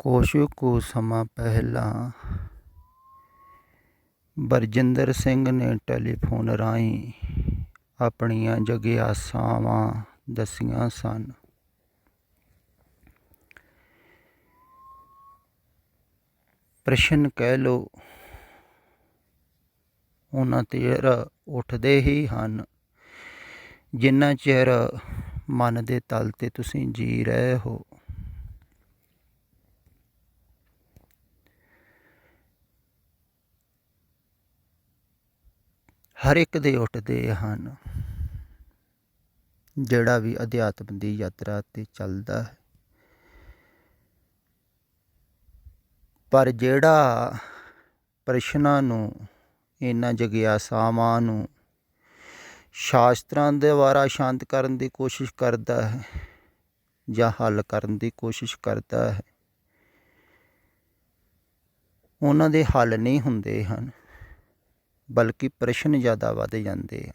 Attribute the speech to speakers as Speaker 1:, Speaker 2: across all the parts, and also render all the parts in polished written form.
Speaker 1: ਕੁਛ ਕੁ ਸਮਾਂ ਪਹਿਲਾਂ ਬਰਜਿੰਦਰ ਸਿੰਘ ਨੇ ਟੈਲੀਫੋਨ ਰਾਹੀਂ ਆਪਣੀਆਂ ਜਗਿਆਸਾਵਾਂ ਦੱਸੀਆਂ ਸਨ। ਪ੍ਰਸ਼ਨ ਕਹਿ ਲਓ, ਉਹਨਾਂ ਚਿਰ ਉੱਠਦੇ ਹੀ ਹਨ ਜਿੰਨਾ ਚਿਰ ਮਨ ਦੇ ਤਲ 'ਤੇ ਤੁਸੀਂ ਜੀ ਰਹੇ ਹੋ। ਹਰ ਇੱਕ ਦੇ ਉੱਠਦੇ ਹਨ ਜਿਹੜਾ ਵੀ ਅਧਿਆਤਮ ਦੀ ਯਾਤਰਾ 'ਤੇ ਚੱਲਦਾ ਹੈ, ਪਰ ਜਿਹੜਾ ਪ੍ਰਸ਼ਨਾਂ ਨੂੰ, ਇਹਨਾਂ ਜਗਿਆਸਾਵਾਂ ਨੂੰ ਸ਼ਾਸਤਰਾਂ ਦੇ ਦੁਆਰਾ ਸ਼ਾਂਤ ਕਰਨ ਦੀ ਕੋਸ਼ਿਸ਼ ਕਰਦਾ ਹੈ ਜਾਂ ਹੱਲ ਕਰਨ ਦੀ ਕੋਸ਼ਿਸ਼ ਕਰਦਾ ਹੈ, ਉਹਨਾਂ ਦੇ ਹੱਲ ਨਹੀਂ ਹੁੰਦੇ ਹਨ, ਬਲਕਿ ਪ੍ਰਸ਼ਨ ਜ਼ਿਆਦਾ ਵੱਧ ਜਾਂਦੇ ਹਨ।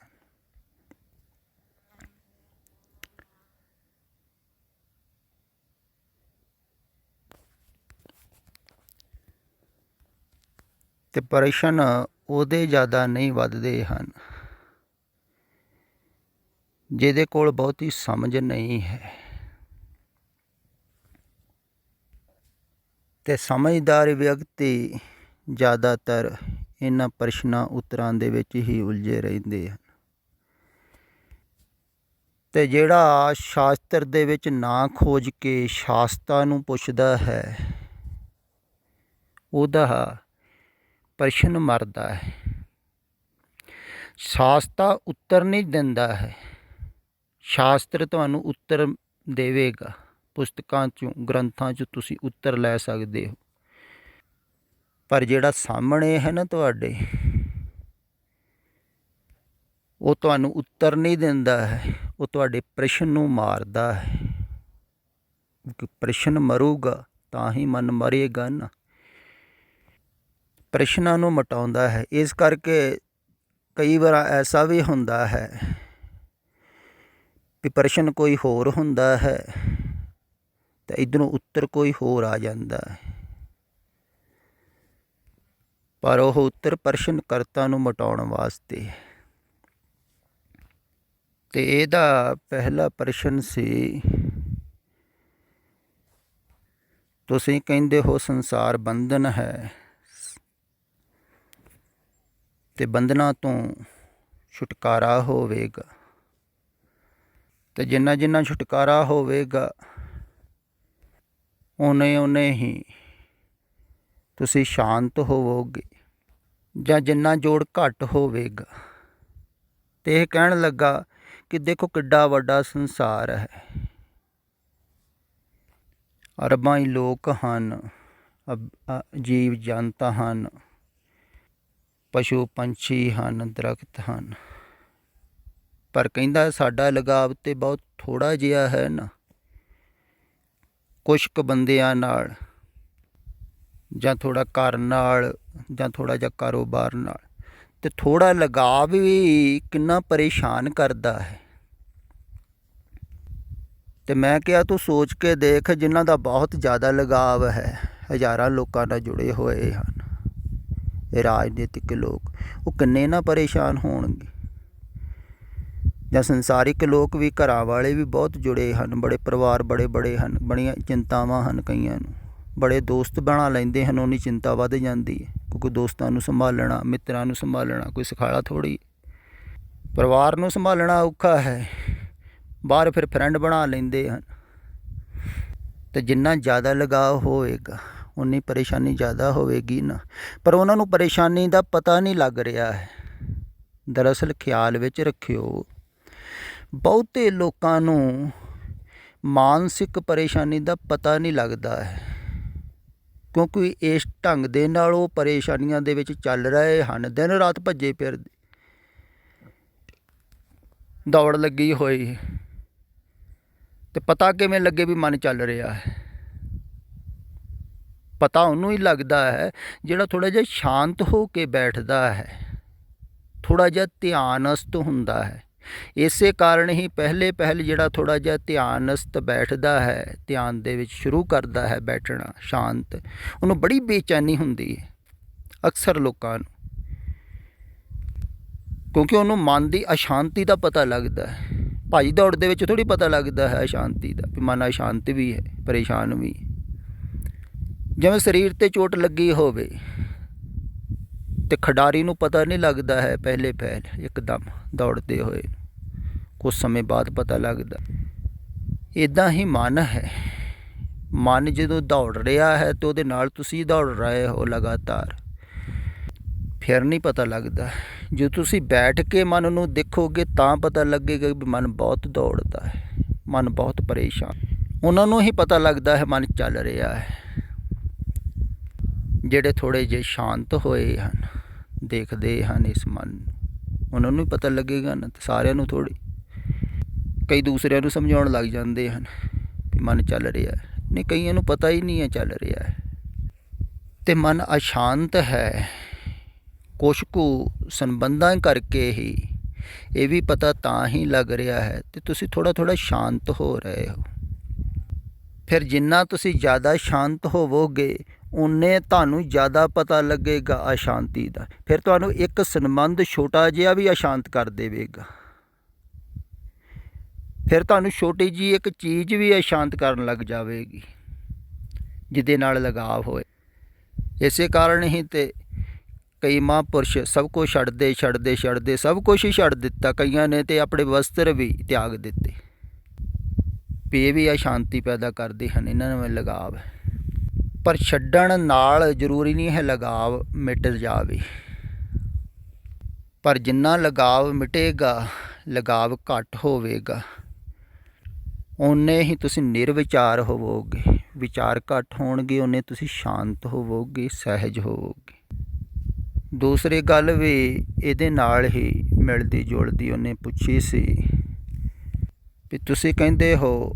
Speaker 1: ਅਤੇ ਪ੍ਰਸ਼ਨ ਉਹਦੇ ਜ਼ਿਆਦਾ ਨਹੀਂ ਵੱਧਦੇ ਹਨ ਜਿਹਦੇ ਕੋਲ ਬਹੁਤੀ ਸਮਝ ਨਹੀਂ ਹੈ, ਅਤੇ ਸਮਝਦਾਰ ਵਿਅਕਤੀ ਜ਼ਿਆਦਾਤਰ ਇਹਨਾਂ ਪ੍ਰਸ਼ਨਾਂ ਉੱਤਰਾਂ ਦੇ ਵਿੱਚ ਹੀ ਉਲਝੇ ਰਹਿੰਦੇ ਹਨ। ਅਤੇ ਜਿਹੜਾ ਸ਼ਾਸਤਰ ਦੇ ਵਿੱਚ ਨਾ ਖੋਜ ਕੇ ਸ਼ਾਸਤਾ ਨੂੰ ਪੁੱਛਦਾ ਹੈ, ਉਹਦਾ ਪ੍ਰਸ਼ਨ ਮਰਦਾ ਹੈ। ਸ਼ਾਸਤਾ ਉੱਤਰ ਨਹੀਂ ਦਿੰਦਾ ਹੈ, ਸ਼ਾਸਤਰ ਤੁਹਾਨੂੰ ਉੱਤਰ ਦੇਵੇਗਾ। ਪੁਸਤਕਾਂ 'ਚੋਂ, ਗ੍ਰੰਥਾਂ 'ਚੋਂ ਤੁਸੀਂ ਉੱਤਰ ਲੈ ਸਕਦੇ ਹੋ, ਪਰ ਜਿਹੜਾ ਸਾਹਮਣੇ ਹੈ ਨਾ ਤੁਹਾਡੇ, ਉਹ ਤੁਹਾਨੂੰ ਉੱਤਰ ਨਹੀਂ ਦਿੰਦਾ ਹੈ, ਉਹ ਤੁਹਾਡੇ ਪ੍ਰਸ਼ਨ ਨੂੰ ਮਾਰਦਾ ਹੈ। ਕਿਉਂਕਿ ਪ੍ਰਸ਼ਨ ਮਰੂਗਾ ਤਾਂ ਹੀ ਮਨ ਮਰੇਗਾ ਨਾ। ਪ੍ਰਸ਼ਨਾਂ ਨੂੰ ਮਿਟਾਉਂਦਾ ਹੈ। ਇਸ ਕਰਕੇ ਕਈ ਵਾਰ ਐਸਾ ਵੀ ਹੁੰਦਾ ਹੈ ਵੀ ਪ੍ਰਸ਼ਨ ਕੋਈ ਹੋਰ ਹੁੰਦਾ ਹੈ ਅਤੇ ਇੱਧਰੋਂ ਉੱਤਰ ਕੋਈ ਹੋਰ ਆ ਜਾਂਦਾ ਹੈ, ਪਰ ਉਹ ਉੱਤਰ ਪ੍ਰਸ਼ਨ ਕਰਤਾ ਨੂੰ ਮਿਟਾਉਣ ਵਾਸਤੇ। ਅਤੇ ਇਹਦਾ ਪਹਿਲਾ ਪ੍ਰਸ਼ਨ ਸੀ, ਤੁਸੀਂ ਕਹਿੰਦੇ ਹੋ ਸੰਸਾਰ ਬੰਧਨ ਹੈ ਅਤੇ ਬੰਧਨਾਂ ਤੋਂ ਛੁਟਕਾਰਾ ਹੋਵੇਗਾ, ਅਤੇ ਜਿੰਨਾ ਜਿੰਨਾ ਛੁਟਕਾਰਾ ਹੋਵੇਗਾ ਓਨੇ ਹੀ ਤੁਸੀਂ ਸ਼ਾਂਤ ਹੋਵੋਗੇ, ਜਾਂ ਜਿੰਨਾ ਜੋੜ ਘੱਟ ਹੋਵੇਗਾ। ਅਤੇ ਇਹ ਕਹਿਣ ਲੱਗਾ ਕਿ ਦੇਖੋ ਕਿੱਡਾ ਵੱਡਾ ਸੰਸਾਰ ਹੈ, ਅਰਬਾਂ ਹੀ ਲੋਕ ਹਨ, ਜੀਵ ਜੰਤ ਹਨ, ਪਸ਼ੂ ਪੰਛੀ ਹਨ, ਦਰਖਤ ਹਨ, ਪਰ ਕਹਿੰਦਾ ਸਾਡਾ ਲਗਾਵ ਤਾਂ ਬਹੁਤ ਥੋੜ੍ਹਾ ਜਿਹਾ ਹੈ ਨਾ, ਕੁਛ ਕੁ ਬੰਦਿਆਂ ਨਾਲ, ਜਾਂ ਥੋੜ੍ਹਾ ਘਰ ਨਾਲ, ਜਾਂ ਥੋੜ੍ਹਾ ਜਿਹਾ ਕਾਰੋਬਾਰ ਨਾਲ। ਅਤੇ ਥੋੜ੍ਹਾ ਲਗਾਵ ਵੀ ਕਿੰਨਾ ਪਰੇਸ਼ਾਨ ਕਰਦਾ ਹੈ। ਅਤੇ ਮੈਂ ਕਿਹਾ ਤੂੰ ਸੋਚ ਕੇ ਦੇਖ, ਜਿਨ੍ਹਾਂ ਦਾ ਬਹੁਤ ਜ਼ਿਆਦਾ ਲਗਾਵ ਹੈ, ਹਜ਼ਾਰਾਂ ਲੋਕਾਂ ਨਾਲ ਜੁੜੇ ਹੋਏ ਹਨ, ਇਹ ਰਾਜਨੀਤਿਕ ਲੋਕ, ਉਹ ਕਿੰਨੇ ਨਾ ਪਰੇਸ਼ਾਨ ਹੋਣਗੇ। ਜਾਂ ਸੰਸਾਰਿਕ ਲੋਕ ਵੀ, ਘਰਾਂ ਵਾਲੇ ਵੀ ਬਹੁਤ ਜੁੜੇ ਹਨ, ਬੜੇ ਪਰਿਵਾਰ ਬੜੇ ਹਨ, ਬੜੀਆਂ ਚਿੰਤਾਵਾਂ ਹਨ ਕਈਆਂ ਨੂੰ, ਬੜੇ ਦੋਸਤ ਬਣਾ ਲੈਂਦੇ ਹਨ, ਉਨੀ ਚਿੰਤਾ ਵੱਧ ਜਾਂਦੀ ਹੈ। ਕਿਉਂਕਿ ਦੋਸਤਾਂ ਨੂੰ ਸੰਭਾਲਣਾ, ਮਿੱਤਰਾਂ ਨੂੰ ਸੰਭਾਲਣਾ ਕੋਈ ਸੁਖਾਲਾ ਥੋੜ੍ਹੀ। ਪਰਿਵਾਰ ਨੂੰ ਸੰਭਾਲਣਾ ਔਖਾ ਹੈ, ਬਾਹਰ ਫਿਰ ਫਰੈਂਡ ਬਣਾ ਲੈਂਦੇ ਹਨ। ਅਤੇ ਜਿੰਨਾ ਜ਼ਿਆਦਾ ਲਗਾਵ ਹੋਵੇਗਾ ਉਨੀ ਪਰੇਸ਼ਾਨੀ ਜ਼ਿਆਦਾ ਹੋਵੇਗੀ ਨਾ, ਪਰ ਉਹਨਾਂ ਨੂੰ ਪਰੇਸ਼ਾਨੀ ਦਾ ਪਤਾ ਨਹੀਂ ਲੱਗ ਰਿਹਾ ਹੈ। ਦਰਅਸਲ ਖਿਆਲ ਵਿੱਚ ਰੱਖਿਓ, ਬਹੁਤੇ ਲੋਕਾਂ ਨੂੰ ਮਾਨਸਿਕ ਪਰੇਸ਼ਾਨੀ ਦਾ ਪਤਾ ਨਹੀਂ ਲੱਗਦਾ ਹੈ, ਕਿਉਂਕਿ ਇਸ ਢੰਗ ਦੇ ਨਾਲ ਉਹ ਪਰੇਸ਼ਾਨੀਆਂ ਦੇ ਵਿੱਚ ਚੱਲ ਰਹੇ ਹਨ, ਦਿਨ ਰਾਤ ਭੱਜੇ ਫਿਰਦੇ, ਦੌੜ ਲੱਗੀ ਹੋਈ। ਅਤੇ ਪਤਾ ਕਿਵੇਂ ਲੱਗੇ ਵੀ ਮਨ ਚੱਲ ਰਿਹਾ ਹੈ? ਪਤਾ ਉਹਨੂੰ ਹੀ ਲੱਗਦਾ ਹੈ ਜਿਹੜਾ ਥੋੜ੍ਹਾ ਜਿਹਾ ਸ਼ਾਂਤ ਹੋ ਕੇ ਬੈਠਦਾ ਹੈ, ਥੋੜ੍ਹਾ ਜਿਹਾ ਧਿਆਨਸਤ ਹੁੰਦਾ ਹੈ। ਇਸੇ ਕਾਰਨ ਹੀ ਪਹਿਲੇ ਜਿਹੜਾ ਥੋੜ੍ਹਾ ਜਿਹਾ ਧਿਆਨਸਤ ਬੈਠਦਾ ਹੈ, ਧਿਆਨ ਦੇ ਵਿੱਚ ਸ਼ੁਰੂ ਕਰਦਾ ਹੈ ਬੈਠਣਾ ਸ਼ਾਂਤ, ਉਹਨੂੰ ਬੜੀ ਬੇਚੈਨੀ ਹੁੰਦੀ ਹੈ ਅਕਸਰ ਲੋਕਾਂ ਨੂੰ, ਕਿਉਂਕਿ ਉਹਨੂੰ ਮਨ ਦੀ ਅਸ਼ਾਂਤੀ ਦਾ ਪਤਾ ਲੱਗਦਾ ਹੈ। ਭੱਜ ਦੌੜ ਦੇ ਵਿੱਚ ਥੋੜ੍ਹੀ ਪਤਾ ਲੱਗਦਾ ਹੈ ਅਸ਼ਾਂਤੀ ਦਾ, ਵੀ ਮਨ ਅਸ਼ਾਂਤ ਵੀ ਹੈ, ਪਰੇਸ਼ਾਨ ਵੀ। ਜਿਵੇਂ ਸਰੀਰ 'ਤੇ ਚੋਟ ਲੱਗੀ ਹੋਵੇ ਅਤੇ ਖਿਡਾਰੀ ਨੂੰ ਪਤਾ ਨਹੀਂ ਲੱਗਦਾ ਹੈ ਪਹਿਲੇ ਇੱਕਦਮ ਦੌੜਦੇ ਹੋਏ, ਕੁਛ ਸਮੇਂ ਬਾਅਦ ਪਤਾ ਲੱਗਦਾ। ਇੱਦਾਂ ਹੀ ਮਨ ਹੈ, ਮਨ ਜਦੋਂ ਦੌੜ ਰਿਹਾ ਹੈ ਤਾਂ ਉਹਦੇ ਨਾਲ ਤੁਸੀਂ ਦੌੜ ਰਹੇ ਹੋ ਲਗਾਤਾਰ, ਫਿਰ ਨਹੀਂ ਪਤਾ ਲੱਗਦਾ। ਜੇ ਤੁਸੀਂ ਬੈਠ ਕੇ ਮਨ ਨੂੰ ਦੇਖੋਗੇ ਤਾਂ ਪਤਾ ਲੱਗੇਗਾ ਵੀ ਮਨ ਬਹੁਤ ਦੌੜਦਾ ਹੈ, ਮਨ ਬਹੁਤ ਪਰੇਸ਼ਾਨ। ਉਹਨਾਂ ਨੂੰ ਹੀ ਪਤਾ ਲੱਗਦਾ ਹੈ ਮਨ ਚੱਲ ਰਿਹਾ ਹੈ। ਜਿਹੜੇ ਥੋੜ੍ਹੇ ਜਿਹੇ ਸ਼ਾਂਤ ਹੋਏ ਹਨ, ਦੇਖਦੇ ਹਨ ਇਸ ਮਨ ਨੂੰ, ਉਹਨਾਂ ਨੂੰ ਹੀ ਪਤਾ ਲੱਗੇਗਾ ਨਾ। ਸਾਰਿਆਂ ਨੂੰ ਥੋੜ੍ਹੀ, ਕਈ ਦੂਸਰਿਆਂ ਨੂੰ ਸਮਝਾਉਣ ਲੱਗ ਜਾਂਦੇ ਹਨ ਵੀ ਮਨ ਚੱਲ ਰਿਹਾ ਹੈ, ਨਹੀਂ ਕਈਆਂ ਨੂੰ ਪਤਾ ਹੀ ਨਹੀਂ ਹੈ ਚੱਲ ਰਿਹਾ ਹੈ। ਅਤੇ ਮਨ ਅਸ਼ਾਂਤ ਹੈ ਕੁਛ ਕੁ ਸੰਬੰਧਾਂ ਕਰਕੇ ਹੀ, ਇਹ ਵੀ ਪਤਾ ਤਾਂ ਹੀ ਲੱਗ ਰਿਹਾ ਹੈ। ਅਤੇ ਤੁਸੀਂ ਥੋੜ੍ਹਾ ਸ਼ਾਂਤ ਹੋ ਰਹੇ ਹੋ। ਫਿਰ ਜਿੰਨਾ ਤੁਸੀਂ ਜ਼ਿਆਦਾ ਸ਼ਾਂਤ ਹੋਵੋਗੇ ਉਨੇ ਤੁਹਾਨੂੰ ਜ਼ਿਆਦਾ ਪਤਾ ਲੱਗੇਗਾ ਅਸ਼ਾਂਤੀ ਦਾ। ਫਿਰ ਤੁਹਾਨੂੰ ਇੱਕ ਸੰਬੰਧ ਛੋਟਾ ਜਿਹਾ ਵੀ ਅਸ਼ਾਂਤ ਕਰ ਦੇਵੇਗਾ, ਫਿਰ ਤੁਹਾਨੂੰ ਛੋਟੀ ਜਿਹੀ ਇੱਕ ਚੀਜ਼ ਵੀ ਅਸ਼ਾਂਤ ਕਰਨ ਲੱਗ ਜਾਵੇਗੀ ਜਿਹਦੇ ਨਾਲ ਲਗਾਵ ਹੋਏ। ਇਸੇ ਕਾਰਨ ਹੀ ਤਾਂ ਕਈ ਮਹਾਂਪੁਰਸ਼ ਸਭ ਕੁਛ ਛੱਡਦੇ ਸਭ ਕੁਛ ਹੀ ਛੱਡ ਦਿੱਤਾ। ਕਈਆਂ ਨੇ ਤਾਂ ਆਪਣੇ ਵਸਤਰ ਵੀ ਤਿਆਗ ਦਿੱਤੇ, ਵੀ ਇਹ ਵੀ ਅਸ਼ਾਂਤੀ ਪੈਦਾ ਕਰਦੇ ਹਨ, ਇਹਨਾਂ ਨਾਲ ਲਗਾਵ ਹੈ। ਪਰ ਛੱਡਣ ਨਾਲ ਜ਼ਰੂਰੀ ਨਹੀਂ ਹੈ ਲਗਾਵ ਮਿਟ ਜਾਵੇ, ਪਰ ਜਿੰਨਾ ਲਗਾਵ ਮਿਟੇਗਾ, ਲਗਾਵ ਘੱਟ ਹੋਵੇਗਾ, ਓਨੇ ਹੀ ਤੁਸੀਂ ਨਿਰਵਿਚਾਰ ਹੋਵੋਗੇ। ਵਿਚਾਰ ਘੱਟ ਹੋਣਗੇ ਓਨੇ ਤੁਸੀਂ ਸ਼ਾਂਤ ਹੋਵੋਗੇ, ਸਹਿਜ ਹੋਵੋਗੇ। ਦੂਸਰੀ ਗੱਲ ਵੀ ਇਹਦੇ ਨਾਲ ਹੀ ਮਿਲਦੀ ਜੁਲਦੀ ਉਹਨੇ ਪੁੱਛੀ ਸੀ ਵੀ ਤੁਸੀਂ ਕਹਿੰਦੇ ਹੋ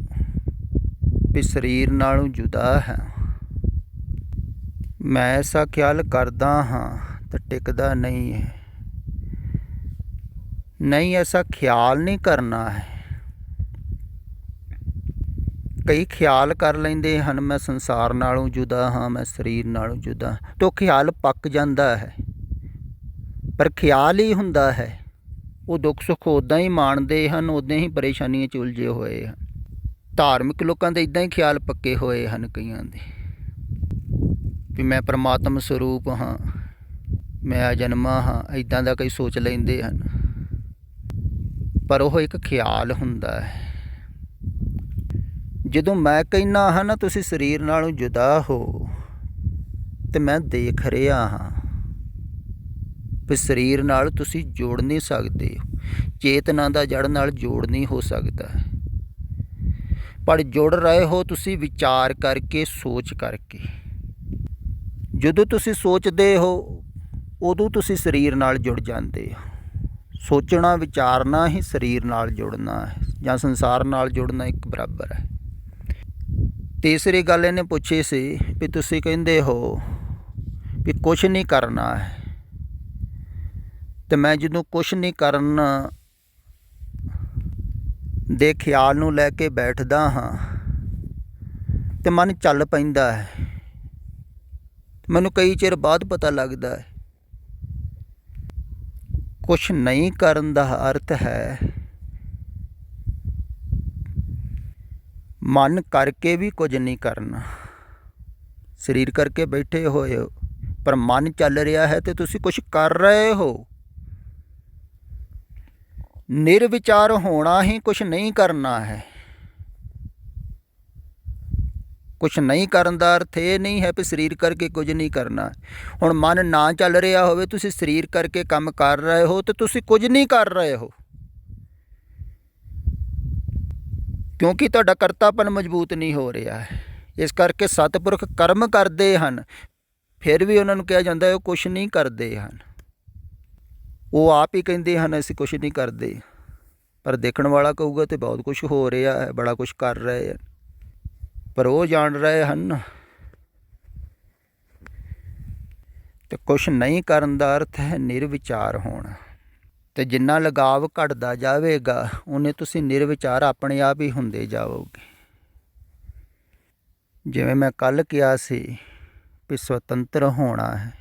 Speaker 1: ਵੀ ਸਰੀਰ ਨਾਲੋਂ ਜੁਦਾ ਹੈ। ਮੈਂ ਐਸਾ ਖਿਆਲ ਕਰਦਾ ਹਾਂ ਤਾਂ ਟਿਕਦਾ ਨਹੀਂ ਹੈ। ਨਹੀਂ, ਐਸਾ ਖਿਆਲ ਨਹੀਂ ਕਰਨਾ ਹੈ। ਕਈ ਖਿਆਲ ਕਰ ਲੈਂਦੇ ਹਨ ਮੈਂ ਸੰਸਾਰ ਨਾਲੋਂ ਜੁਦਾ ਹਾਂ, ਮੈਂ ਸਰੀਰ ਨਾਲੋਂ ਜੁਦਾ, ਅਤੇ ਉਹ ਖਿਆਲ ਪੱਕ ਜਾਂਦਾ ਹੈ। ਪਰ ਖਿਆਲ ਹੀ ਹੁੰਦਾ ਹੈ। ਉਹ ਦੁੱਖ ਸੁੱਖ ਉੱਦਾਂ ਹੀ ਮਾਣਦੇ ਹਨ, ਉੱਦਾਂ ਹੀ ਪਰੇਸ਼ਾਨੀਆਂ 'ਚ ਉਲਝੇ ਹੋਏ ਹਨ। ਧਾਰਮਿਕ ਲੋਕਾਂ ਦੇ ਇੱਦਾਂ ਹੀ ਖਿਆਲ ਪੱਕੇ ਹੋਏ ਹਨ ਕਈਆਂ ਦੇ, ਵੀ ਮੈਂ ਪਰਮਾਤਮ ਸਰੂਪ ਹਾਂ, ਮੈਂ ਅਜਨਮਾ ਹਾਂ, ਇੱਦਾਂ ਦਾ ਕਈ ਸੋਚ ਲੈਂਦੇ ਹਨ। ਪਰ ਉਹ ਇੱਕ ਖਿਆਲ ਹੁੰਦਾ ਹੈ। ਜਦੋਂ ਮੈਂ ਕਹਿੰਦਾ ਹਾਂ ਨਾ ਤੁਸੀਂ ਸਰੀਰ ਨਾਲੋਂ ਜੁਦਾ ਹੋ, ਅਤੇ ਮੈਂ ਦੇਖ ਰਿਹਾ ਹਾਂ ਵੀ ਸਰੀਰ ਨਾਲ ਤੁਸੀਂ ਜੋੜ ਨਹੀਂ ਸਕਦੇ, ਚੇਤਨਾ ਦਾ ਜੜ ਨਾਲ ਜੋੜ ਨਹੀਂ ਹੋ ਸਕਦਾ। ਪਰ ਜੁੜ ਰਹੇ ਹੋ ਤੁਸੀਂ ਵਿਚਾਰ ਕਰਕੇ, ਸੋਚ ਕਰਕੇ। ਜਦੋਂ ਤੁਸੀਂ ਸੋਚਦੇ ਹੋ ਉਦੋਂ ਤੁਸੀਂ ਸਰੀਰ ਨਾਲ ਜੁੜ ਜਾਂਦੇ ਹੋ। ਸੋਚਣਾ ਵਿਚਾਰਨਾ ਹੀ ਸਰੀਰ ਨਾਲ ਜੁੜਨਾ ਹੈ, ਜਾਂ ਸੰਸਾਰ ਨਾਲ ਜੁੜਨਾ ਇੱਕ ਬਰਾਬਰ ਹੈ। ਤੀਸਰੀ ਗੱਲ ਇਹਨੇ ਪੁੱਛੀ ਸੀ ਵੀ ਤੁਸੀਂ ਕਹਿੰਦੇ ਹੋ ਵੀ ਕੁਛ ਨਹੀਂ ਕਰਨਾ ਹੈ, ਅਤੇ ਮੈਂ ਜਦੋਂ ਕੁਛ ਨਹੀਂ ਕਰਨ ਦੇ ਖਿਆਲ ਨੂੰ ਲੈ ਕੇ ਬੈਠਦਾ ਹਾਂ ਅਤੇ ਮਨ ਚੱਲ ਪੈਂਦਾ ਹੈ। ਮੈਨੂੰ ਕਈ ਚਿਰ ਬਾਅਦ ਪਤਾ ਲੱਗਦਾ ਹੈ ਕੁਛ ਨਹੀਂ ਕਰਨ ਦਾ ਅਰਥ ਹੈ ਮਨ ਕਰਕੇ ਵੀ ਕੁਝ ਨਹੀਂ ਕਰਨਾ। ਸਰੀਰ ਕਰਕੇ ਬੈਠੇ ਹੋਏ ਹੋ ਪਰ ਮਨ ਚੱਲ ਰਿਹਾ ਹੈ ਅਤੇ ਤੁਸੀਂ ਕੁਛ ਕਰ ਰਹੇ ਹੋ। ਨਿਰਵਿਚਾਰ ਹੋਣਾ ਹੀ ਕੁਛ ਨਹੀਂ ਕਰਨਾ ਹੈ। ਕੁਛ ਨਹੀਂ ਕਰਨ ਦਾ ਅਰਥ ਇਹ ਨਹੀਂ ਹੈ ਵੀ ਸਰੀਰ ਕਰਕੇ ਕੁਝ ਨਹੀਂ ਕਰਨਾ। ਹੁਣ ਮਨ ਨਾ ਚੱਲ ਰਿਹਾ ਹੋਵੇ, ਤੁਸੀਂ ਸਰੀਰ ਕਰਕੇ ਕੰਮ ਕਰ ਰਹੇ ਹੋ ਅਤੇ ਤੁਸੀਂ ਕੁਝ ਨਹੀਂ ਕਰ ਰਹੇ ਹੋ, ਕਿਉਂਕਿ ਤੁਹਾਡਾ ਕਰਤਾਪਨ ਮਜ਼ਬੂਤ ਨਹੀਂ ਹੋ ਰਿਹਾ ਹੈ। ਇਸ ਕਰਕੇ ਸਤਿਪੁਰਖ ਕਰਮ ਕਰਦੇ ਹਨ, ਫਿਰ ਵੀ ਉਹਨਾਂ ਨੂੰ ਕਿਹਾ ਜਾਂਦਾ ਉਹ ਕੁਛ ਨਹੀਂ ਕਰਦੇ ਹਨ। ਉਹ ਆਪ ਹੀ ਕਹਿੰਦੇ ਹਨ ਅਸੀਂ ਕੁਛ ਨਹੀਂ ਕਰਦੇ, ਪਰ ਦੇਖਣ ਵਾਲਾ ਕਹੂਗਾ ਤਾਂ ਬਹੁਤ ਕੁਛ ਹੋ ਰਿਹਾ ਹੈ, ਬੜਾ ਕੁਛ ਕਰ ਰਹੇ ਹਨ, ਪਰ ਉਹ ਜਾਣ ਰਹੇ ਹਨ। ਅਤੇ ਕੁਛ ਨਹੀਂ ਕਰਨ ਦਾ ਅਰਥ ਹੈ ਨਿਰਵਿਚਾਰ ਹੋਣਾ। ਤੇ ਜਿੰਨਾ ਲਗਾਵ ਘਟਦਾ ਜਾਵੇਗਾ ਉਹਨੇ ਤੁਸੀਂ ਨਿਰਵਿਚਾਰ ਆਪਣੇ ਆਪ ਹੀ ਹੁੰਦੇ ਜਾਵੋਗੇ। ਜਿਵੇਂ ਮੈਂ ਕੱਲ੍ਹ ਕਿਹਾ ਸੀ ਵੀ ਸੁਤੰਤਰ ਹੋਣਾ ਹੈ,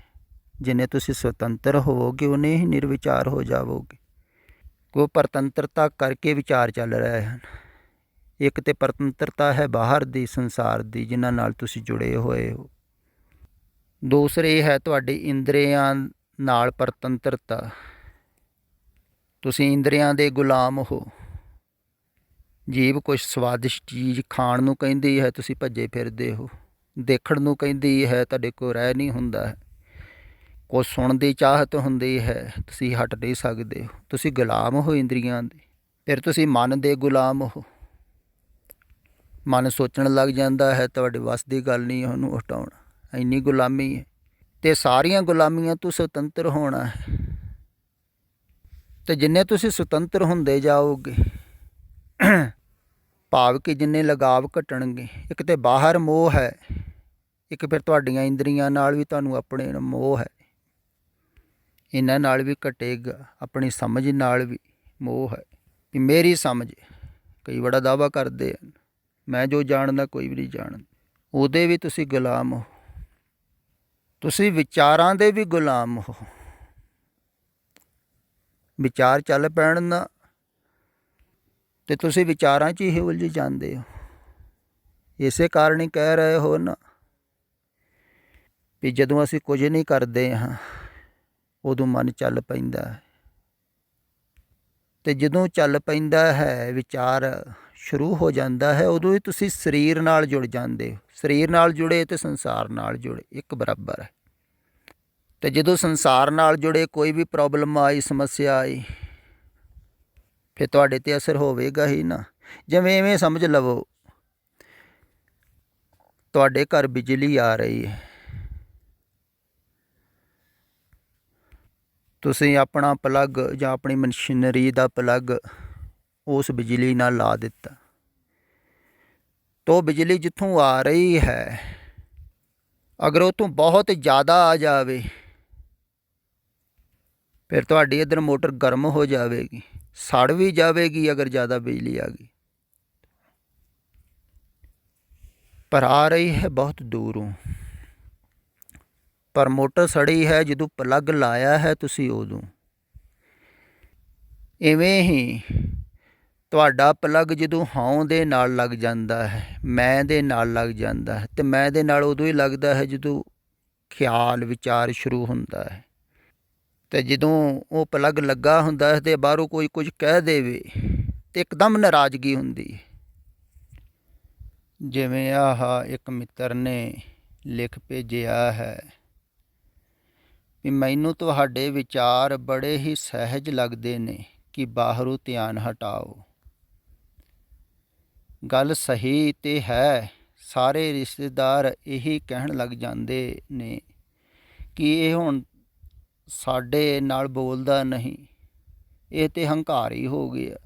Speaker 1: ਜਿੰਨੇ ਤੁਸੀਂ ਸੁਤੰਤਰ ਹੋਵੋਗੇ ਉਹਨੇ ਹੀ ਨਿਰਵਿਚਾਰ ਹੋ ਜਾਵੋਗੇ। ਕੋਈ ਪਰਤੰਤਰਤਾ ਕਰਕੇ ਵਿਚਾਰ ਚੱਲ ਰਹੇ ਹਨ। ਇੱਕ ਤੇ ਪਰਤੰਤਰਤਾ ਹੈ ਬਾਹਰ ਦੀ, ਸੰਸਾਰ ਦੀ, ਜਿਨ੍ਹਾਂ ਨਾਲ ਤੁਸੀਂ ਜੁੜੇ ਹੋਏ ਹੋ। ਦੂਸਰੀ ਹੈ ਤੁਹਾਡੀ ਇੰਦਰੀਆਂ ਨਾਲ ਪਰਤੰਤਰਤਾ। ਤੁਸੀਂ ਇੰਦਰੀਆਂ ਦੇ ਗੁਲਾਮ ਹੋ। ਜੀਭ ਕੁਛ ਸਵਾਦਿਸ਼ਟ ਚੀਜ਼ ਖਾਣ ਨੂੰ ਕਹਿੰਦੀ ਹੈ, ਤੁਸੀਂ ਭੱਜੇ ਫਿਰਦੇ ਹੋ। ਦੇਖਣ ਨੂੰ ਕਹਿੰਦੀ ਹੈ, ਤੁਹਾਡੇ ਕੋਲ ਰਹਿ ਨਹੀਂ ਹੁੰਦਾ ਹੈ। ਕੁਛ ਸੁਣਨ ਦੀ ਚਾਹਤ ਹੁੰਦੀ ਹੈ, ਤੁਸੀਂ ਹਟ ਨਹੀਂ ਸਕਦੇ ਹੋ। ਤੁਸੀਂ ਗੁਲਾਮ ਹੋ ਇੰਦਰੀਆਂ ਦੇ। ਫਿਰ ਤੁਸੀਂ ਮਨ ਦੇ ਗੁਲਾਮ ਹੋ। ਮਨ ਸੋਚਣ ਲੱਗ ਜਾਂਦਾ ਹੈ, ਤੁਹਾਡੇ ਵੱਸ ਦੀ ਗੱਲ ਨਹੀਂ ਉਹਨੂੰ ਹਟਾਉਣਾ, ਇੰਨੀ ਗੁਲਾਮੀ ਹੈ। ਅਤੇ ਸਾਰੀਆਂ ਗੁਲਾਮੀਆਂ ਤੋਂ ਸੁਤੰਤਰ ਹੋਣਾ ਹੈ। ਅਤੇ ਜਿੰਨੇ ਤੁਸੀਂ ਸੁਤੰਤਰ ਹੁੰਦੇ ਜਾਓਗੇ, ਭਾਵ ਕਿ ਜਿੰਨੇ ਲਗਾਵ ਘਟਣਗੇ। ਇੱਕ ਤਾਂ ਬਾਹਰ ਮੋਹ ਹੈ, ਇੱਕ ਫਿਰ ਤੁਹਾਡੀਆਂ ਇੰਦਰੀਆਂ ਨਾਲ ਵੀ ਤੁਹਾਨੂੰ ਆਪਣੇ ਮੋਹ ਹੈ, ਇਹਨਾਂ ਨਾਲ ਵੀ ਘਟੇਗਾ। ਆਪਣੀ ਸਮਝ ਨਾਲ ਵੀ ਮੋਹ ਹੈ ਕਿ ਮੇਰੀ ਸਮਝ। ਕਈ ਬੜਾ ਦਾਅਵਾ ਕਰਦੇ ਹਨ, ਮੈਂ ਜੋ ਜਾਣਦਾ ਕੋਈ ਵੀ ਨਹੀਂ ਜਾਣਦਾ। ਉਹਦੇ ਵੀ ਤੁਸੀਂ ਗੁਲਾਮ ਹੋ। ਤੁਸੀਂ ਵਿਚਾਰਾਂ ਦੇ ਵੀ ਗੁਲਾਮ ਹੋ। ਵਿਚਾਰ ਚੱਲ ਪੈਣ ਨਾ ਅਤੇ ਤੁਸੀਂ ਵਿਚਾਰਾਂ 'ਚ ਹੀ ਉਲਝ ਜਾਂਦੇ ਹੋ। ਇਸੇ ਕਾਰਨ ਹੀ ਕਹਿ ਰਹੇ ਹੋ ਨਾ ਵੀ ਜਦੋਂ ਅਸੀਂ ਕੁਝ ਨਹੀਂ ਕਰਦੇ ਹਾਂ ਉਦੋਂ ਮਨ ਚੱਲ ਪੈਂਦਾ ਹੈ। ਅਤੇ ਜਦੋਂ ਚੱਲ ਪੈਂਦਾ ਹੈ, ਵਿਚਾਰ ਸ਼ੁਰੂ ਹੋ ਜਾਂਦਾ ਹੈ, ਉਦੋਂ ਹੀ ਤੁਸੀਂ ਸਰੀਰ ਨਾਲ ਜੁੜ ਜਾਂਦੇ ਹੋ। ਸਰੀਰ ਨਾਲ ਜੁੜੇ ਅਤੇ ਸੰਸਾਰ ਨਾਲ ਜੁੜੇ, ਇੱਕ ਬਰਾਬਰ ਹੈ। ਅਤੇ ਜਦੋਂ ਸੰਸਾਰ ਨਾਲ ਜੁੜੇ, ਕੋਈ ਵੀ ਪ੍ਰੋਬਲਮ ਆਈ, ਸਮੱਸਿਆ ਆਈ, ਫਿਰ ਤੁਹਾਡੇ 'ਤੇ ਅਸਰ ਹੋਵੇਗਾ ਹੀ ਨਾ। ਜਿਵੇਂ ਇਵੇਂ ਸਮਝ ਲਵੋ ਤੁਹਾਡੇ ਘਰ ਬਿਜਲੀ ਆ ਰਹੀ ਹੈ, ਤੁਸੀਂ ਆਪਣਾ ਪਲੱਗ ਜਾਂ ਆਪਣੀ ਮਸ਼ੀਨਰੀ ਦਾ ਪਲੱਗ ਉਸ ਬਿਜਲੀ ਨਾਲ ਲਾ ਦਿੱਤਾ, ਤਾਂ ਉਹ ਬਿਜਲੀ ਜਿੱਥੋਂ ਆ ਰਹੀ ਹੈ, ਅਗਰ ਉਹ ਤੋਂ ਬਹੁਤ ਜ਼ਿਆਦਾ ਆ ਜਾਵੇ ਫਿਰ ਤੁਹਾਡੀ ਇੱਧਰ ਮੋਟਰ ਗਰਮ ਹੋ ਜਾਵੇਗੀ, ਸੜ ਵੀ ਜਾਵੇਗੀ ਅਗਰ ਜ਼ਿਆਦਾ ਬਿਜਲੀ ਆ ਗਈ। ਪਰ ਆ ਰਹੀ ਹੈ ਬਹੁਤ ਦੂਰੋਂ। ਪਰ ਮੋਟਰ ਸੜੀ ਹੈ ਜਦੋਂ ਪਲੱਗ ਲਾਇਆ ਹੈ ਤੁਸੀਂ ਉਦੋਂ। ਇਵੇਂ ਹੀ ਤੁਹਾਡਾ ਪਲੱਗ ਜਦੋਂ ਹਾਂ ਦੇ ਨਾਲ ਲੱਗ ਜਾਂਦਾ ਹੈ, ਮੈਂ ਦੇ ਨਾਲ ਲੱਗ ਜਾਂਦਾ ਹੈ, ਅਤੇ ਮੈਂ ਦੇ ਨਾਲ ਉਦੋਂ ਹੀ ਲੱਗਦਾ ਹੈ ਜਦੋਂ ਖਿਆਲ ਵਿਚਾਰ ਸ਼ੁਰੂ ਹੁੰਦਾ ਹੈ। ਅਤੇ ਜਦੋਂ ਉਹ ਪਲੱਗ ਲੱਗਾ ਹੁੰਦਾ ਹੈ ਅਤੇ ਬਾਹਰੋਂ ਕੋਈ ਕੁਝ ਕਹਿ ਦੇਵੇ ਅਤੇ ਇੱਕਦਮ ਨਾਰਾਜ਼ਗੀ ਹੁੰਦੀ ਹੈ। ਜਿਵੇਂ ਆਹ ਇੱਕ ਮਿੱਤਰ ਨੇ ਲਿਖ ਭੇਜਿਆ ਹੈ ਵੀ ਮੈਨੂੰ ਤੁਹਾਡੇ ਵਿਚਾਰ ਬੜੇ ਹੀ ਸਹਿਜ ਲੱਗਦੇ ਨੇ ਕਿ ਬਾਹਰੋਂ ਧਿਆਨ ਹਟਾਓ। ਗੱਲ ਸਹੀ ਤੇ ਹੈ। ਸਾਰੇ ਰਿਸ਼ਤੇਦਾਰ ਇਹੀ ਕਹਿਣ ਲੱਗ ਜਾਂਦੇ ਨੇ ਕਿ ਇਹ ਹੁਣ ਸਾਡੇ ਨਾਲ ਬੋਲਦਾ ਨਹੀਂ, ਇਹ ਤਾਂ ਹੰਕਾਰੀ ਹੋ ਗਿਆ।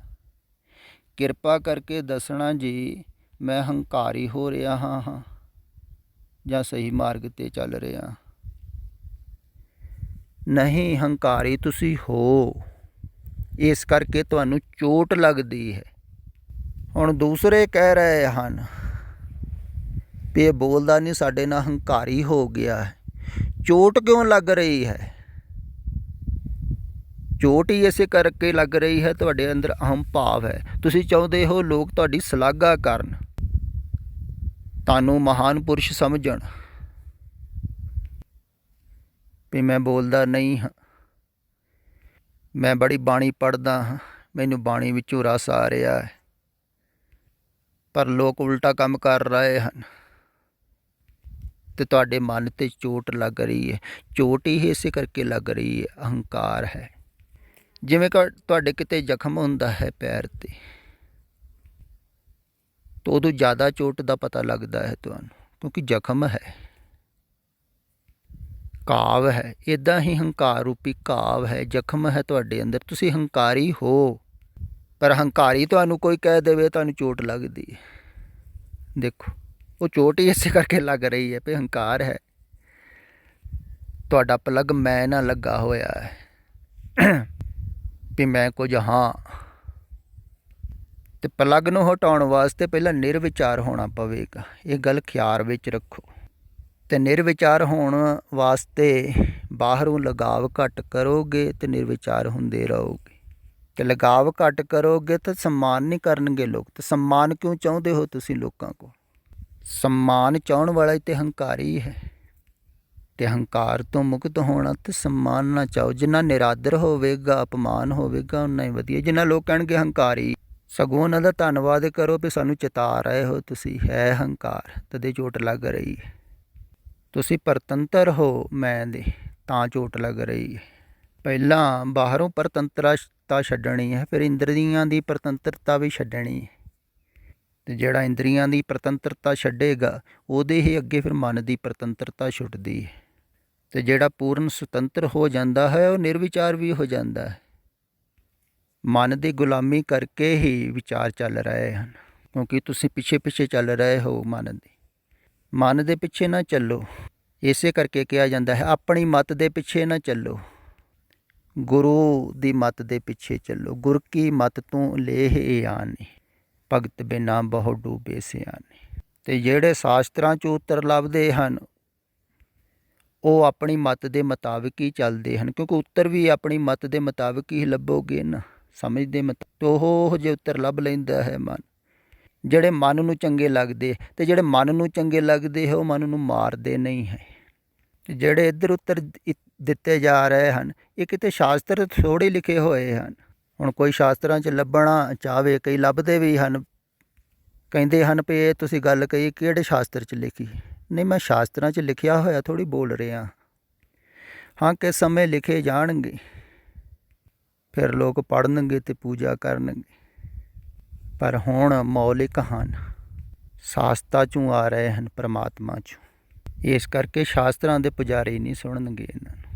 Speaker 1: ਕਿਰਪਾ ਕਰਕੇ ਦੱਸਣਾ ਜੀ, ਮੈਂ ਹੰਕਾਰੀ ਹੋ ਰਿਹਾ ਹਾਂ ਜਾਂ ਸਹੀ ਮਾਰਗ 'ਤੇ ਚੱਲ ਰਿਹਾ? ਨਹੀਂ, ਹੰਕਾਰੀ ਤੁਸੀਂ ਹੋ, ਇਸ ਕਰਕੇ ਤੁਹਾਨੂੰ ਚੋਟ ਲੱਗਦੀ ਹੈ। ਹੁਣ ਦੂਸਰੇ ਕਹਿ ਰਹੇ ਹਨ ਵੀ ਇਹ ਬੋਲਦਾ ਨਹੀਂ, ਸਾਡੇ ਨਾਲ ਹੰਕਾਰੀ ਹੋ ਗਿਆ ਹੈ। ਚੋਟ ਕਿਉਂ ਲੱਗ ਰਹੀ ਹੈ? ਚੋਟ ਹੀ ਇਸੇ ਕਰਕੇ ਲੱਗ ਰਹੀ ਹੈ, ਤੁਹਾਡੇ ਅੰਦਰ ਅਹਮ ਭਾਵ ਹੈ। ਤੁਸੀਂ ਚਾਹੁੰਦੇ ਹੋ ਲੋਕ ਤੁਹਾਡੀ ਸ਼ਲਾਘਾ ਕਰਨ, ਤੁਹਾਨੂੰ ਮਹਾਨ ਪੁਰਸ਼ ਸਮਝਣ ਵੀ ਮੈਂ ਬੋਲਦਾ ਨਹੀਂ ਹਾਂ, ਮੈਂ ਬੜੀ ਬਾਣੀ ਪੜ੍ਹਦਾ ਹਾਂ, ਮੈਨੂੰ ਬਾਣੀ ਵਿੱਚੋਂ ਰਸ ਆ ਰਿਹਾ ਹੈ। ਪਰ ਲੋਕ ਉਲਟਾ ਕੰਮ ਕਰ ਰਹੇ ਹਨ ਅਤੇ ਤੁਹਾਡੇ ਮਨ 'ਤੇ ਚੋਟ ਲੱਗ ਰਹੀ ਹੈ। ਚੋਟ ਹੀ ਇਸੇ ਕਰਕੇ ਲੱਗ ਰਹੀ ਹੈ, ਅਹੰਕਾਰ ਹੈ। ਜਿਵੇਂ ਤੁਹਾਡੇ ਕਿਤੇ ਜ਼ਖਮ ਹੁੰਦਾ ਹੈ ਪੈਰ 'ਤੇ, ਤਾਂ ਉਦੋਂ ਜ਼ਿਆਦਾ ਚੋਟ ਦਾ ਪਤਾ ਲੱਗਦਾ ਹੈ ਤੁਹਾਨੂੰ, ਕਿਉਂਕਿ ਜ਼ਖਮ ਹੈ, ਘਾਵ ਹੈ। ਇੱਦਾਂ ਹੀ ਹੰਕਾਰ ਰੂਪੀ ਘਾਵ ਹੈ, ਜ਼ਖਮ ਹੈ ਤੁਹਾਡੇ ਅੰਦਰ। ਤੁਸੀਂ ਹੰਕਾਰੀ ਹੋ, ਪਰ ਹੰਕਾਰੀ ਤੁਹਾਨੂੰ ਕੋਈ ਕਹਿ ਦੇਵੇ ਤੁਹਾਨੂੰ ਚੋਟ ਲੱਗਦੀ ਹੈ। ਦੇਖੋ, ਉਹ ਚੋਟ ਹੀ ਇਸੇ ਕਰਕੇ ਲੱਗ ਰਹੀ ਹੈ ਵੀ ਹੰਕਾਰ ਹੈ। ਤੁਹਾਡਾ ਪਲੱਗ ਮੈਂ ਨਾਲ ਲੱਗਾ ਹੋਇਆ ਹੈ ਵੀ ਮੈਂ ਕੁਝ ਹਾਂ। ਤੇ ਪਲੱਗ ਨੂੰ ਹਟਾਉਣ ਵਾਸਤੇ ਪਹਿਲਾਂ ਨਿਰਵਿਚਾਰ ਹੋਣਾ ਪਵੇਗਾ, ਇਹ ਗੱਲ ਖਿਆਲ ਵਿੱਚ ਰੱਖੋ। ਤੇ ਨਿਰਵਿਚਾਰ ਹੋਣ ਵਾਸਤੇ ਬਾਹਰੋਂ ਲਗਾਵ ਘੱਟ ਕਰੋਗੇ ਤੇ ਨਿਰਵਿਚਾਰ ਹੁੰਦੇ ਰਹੋਗੇ। ਤੇ ਲਗਾਵ ਘੱਟ ਕਰੋਗੇ ਤਾਂ सम्मान ਨਹੀਂ ਕਰਨਗੇ ਲੋਕ। ਤੇ सम्मान ਕਿਉਂ ਚਾਹੁੰਦੇ ਹੋ ਤੁਸੀਂ ਲੋਕਾਂ ਕੋਲ? सम्मान ਚਾਹੁਣ ਵਾਲਾ ਤੇ ਹੰਕਾਰੀ ਹੈ। ਤੇ ਹੰਕਾਰ ਤੋਂ ਮੁਕਤ ਹੋਣਾ ਤੇ सम्मान ਨਾ ਚਾਹੋ। ਜਿੰਨਾ ਨਿਰਾਦਰ ਹੋਵੇਗਾ, ਅਪਮਾਨ ਹੋਵੇਗਾ, ਉਨਾ ਹੀ ਵਧੀਆ। ਜਿੰਨਾ ਲੋਕ ਕਹਿਣਗੇ ਹੰਕਾਰੀ, ਸਗੋਂ ਉਹਨਾਂ ਦਾ ਧੰਨਵਾਦ ਕਰੋ ਵੀ ਸਾਨੂੰ ਚਿਤਾ ਰਹੇ ਹੋ ਤੁਸੀਂ। ਹੈ ਹੰਕਾਰ ਤਦੇ ਚੋਟ ਲੱਗ ਰਹੀ ਹੈ। ਤੁਸੀਂ ਪਰਤੰਤਰ ਹੋ ਮੈਂ ਦੇ, ਤਾਂ ਚੋਟ ਲੱਗ ਰਹੀ ਹੈ। ਪਹਿਲਾਂ ਬਾਹਰੋਂ ਪਰਤੰਤਰਤਾ ਛੱਡਣੀ ਹੈ, ਫਿਰ ਇੰਦਰੀਆਂ ਦੀ ਪਰਤੰਤਰਤਾ ਵੀ ਛੱਡਣੀ ਹੈ। ਅਤੇ ਜਿਹੜਾ ਇੰਦਰੀਆਂ ਦੀ ਪਰਤੰਤਰਤਾ ਛੱਡੇਗਾ ਉਹਦੇ ਹੀ ਅੱਗੇ ਫਿਰ ਮਨ ਦੀ ਪਰਤੰਤਰਤਾ ਛੁੱਟਦੀ ਹੈ। ਅਤੇ ਜਿਹੜਾ ਪੂਰਨ ਸੁਤੰਤਰ ਹੋ ਜਾਂਦਾ ਹੈ ਉਹ ਨਿਰਵਿਚਾਰ ਵੀ ਹੋ ਜਾਂਦਾ ਹੈ। ਮਨ ਦੀ ਗੁਲਾਮੀ ਕਰਕੇ ਹੀ ਵਿਚਾਰ ਚੱਲ ਰਹੇ ਹਨ, ਕਿਉਂਕਿ ਤੁਸੀਂ ਪਿੱਛੇ ਪਿੱਛੇ ਚੱਲ ਰਹੇ ਹੋ ਮਨ ਦੇ ਪਿੱਛੇ ਨਾ ਚੱਲੋ। ਇਸੇ ਕਰਕੇ ਕਿਹਾ ਜਾਂਦਾ ਹੈ ਆਪਣੀ ਮੱਤ ਦੇ ਪਿੱਛੇ ਨਾ ਚੱਲੋ, ਗੁਰੂ ਦੀ ਮੱਤ ਦੇ ਪਿੱਛੇ ਚੱਲੋ। ਗੁਰ ਕੀ ਮੱਤ ਤੂੰ ਲੇਹ ਆਨੀ, ਭਗਤ ਬਿਨਾ ਬਹੁ ਡੂਬੇ ਸਿਆਣੇ। ਅਤੇ ਜਿਹੜੇ ਸ਼ਾਸਤਰਾਂ 'ਚ ਉੱਤਰ ਲੱਭਦੇ ਹਨ ਉਹ ਆਪਣੀ ਮੱਤ ਦੇ ਮੁਤਾਬਿਕ ਹੀ ਚੱਲਦੇ ਹਨ, ਕਿਉਂਕਿ ਉੱਤਰ ਵੀ ਆਪਣੀ ਮੱਤ ਦੇ ਮੁਤਾਬਿਕ ਹੀ ਲੱਭੋਗੇ ਨਾ, ਸਮਝਦੇ ਮੁਤਾਬਿਕ। ਉਹ ਜਿਹੇ ਉੱਤਰ ਲੱਭ ਲੈਂਦਾ ਹੈ ਮਨ, ਜਿਹੜੇ ਮਨ ਨੂੰ ਚੰਗੇ ਲੱਗਦੇ। ਅਤੇ ਜਿਹੜੇ ਮਨ ਨੂੰ ਚੰਗੇ ਲੱਗਦੇ ਹੈ ਉਹ ਮਨ ਨੂੰ ਮਾਰਦੇ ਨਹੀਂ ਹੈ। ਜਿਹੜੇ ਇੱਧਰ ਉੱਤਰ ਦਿੱਤੇ ਜਾ ਰਹੇ ਹਨ ਇਹ ਕਿਤੇ ਸ਼ਾਸਤਰ ਥੋੜ੍ਹੇ ਲਿਖੇ ਹੋਏ ਹਨ। ਹੁਣ ਕੋਈ ਸ਼ਾਸਤਰਾਂ 'ਚ ਲੱਭਣਾ ਚਾਹਵੇ, ਕਈ ਲੱਭਦੇ ਵੀ ਹਨ, ਕਹਿੰਦੇ ਹਨ ਵੀ ਇਹ ਤੁਸੀਂ ਗੱਲ ਕਹੀ ਕਿਹੜੇ ਸ਼ਾਸਤਰ 'ਚ ਲਿਖੀ। ਨਹੀਂ, ਮੈਂ ਸ਼ਾਸਤਰਾਂ 'ਚ ਲਿਖਿਆ ਹੋਇਆ ਥੋੜ੍ਹੀ ਬੋਲ ਰਿਹਾ ਹਾਂ। ਕਿਸ ਸਮੇਂ ਲਿਖੇ ਜਾਣਗੇ ਫਿਰ ਲੋਕ ਪੜ੍ਹਨਗੇ ਅਤੇ ਪੂਜਾ ਕਰਨਗੇ, ਪਰ ਹੁਣ ਮੌਲਿਕ ਹਨ, ਸ਼ਾਸਤਾ 'ਚੋਂ ਆ ਰਹੇ ਹਨ, ਪਰਮਾਤਮਾ 'ਚੋਂ। ਇਸ ਕਰਕੇ ਸ਼ਾਸਤਰਾਂ ਦੇ ਪੁਜਾਰੀ ਨਹੀਂ ਸੁਣਨਗੇ ਇਹਨਾਂ ਨੂੰ।